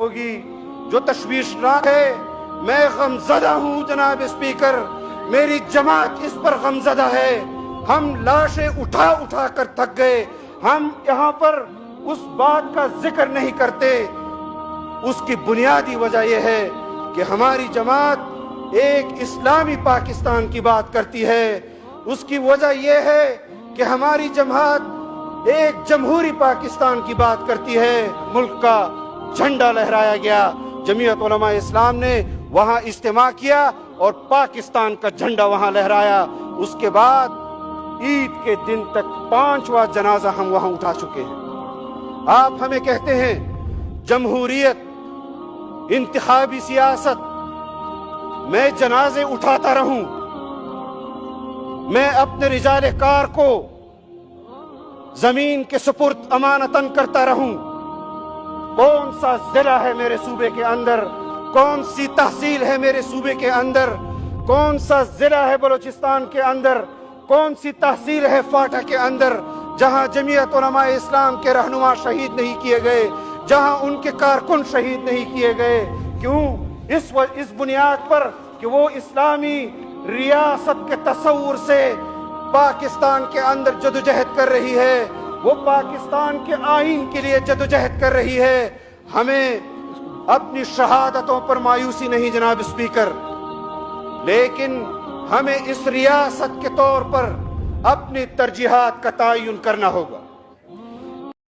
ہوگی جو تشویشناک ہے۔ میں غمزدہ ہوں جناب اسپیکر، میری جماعت اس پر غمزدہ ہے۔ ہم لاشیں اٹھا اٹھا کر تھک گئے۔ ہم یہاں پر اس بات کا ذکر نہیں کرتے، اس کی بنیادی وجہ یہ ہے کہ ہماری جماعت ایک اسلامی پاکستان کی بات کرتی ہے۔ اس کی وجہ یہ ہے کہ ہماری جماعت ایک جمہوری پاکستان کی بات کرتی ہے۔ ملک کا جھنڈا لہرایا گیا، جمعیت علماء اسلام نے وہاں اجتماع کیا اور پاکستان کا جھنڈا وہاں لہرایا۔ اس کے بعد عید کے دن تک 5واں جنازہ ہم وہاں اٹھا چکے ہیں۔ آپ ہمیں کہتے ہیں جمہوریت، انتخابی سیاست، میں جنازے اٹھاتا رہوں، میں اپنے رجال کار کو زمین کے سپرد امانتاً کرتا رہوں۔ کون سا ضلع ہے میرے صوبے کے اندر، کون سی تحصیل ہے میرے صوبے کے اندر، کون سا ضلع ہے بلوچستان کے اندر، کون سی تحصیل ہے فاٹا کے اندر جہاں جمعیت علماء اسلام کے رہنما شہید نہیں کیے گئے، جہاں ان کے کارکن شہید نہیں کیے گئے؟ کیوں؟ اس بنیاد پر کہ وہ اسلامی ریاست کے تصور سے پاکستان کے اندر جدوجہد کر رہی ہے، وہ پاکستان کے آئین کے لیے جدوجہد کر رہی ہے۔ ہمیں اپنی شہادتوں پر مایوسی نہیں جناب اسپیکر، لیکن ہمیں اس ریاست کے طور پر اپنی ترجیحات کا تعین کرنا ہوگا۔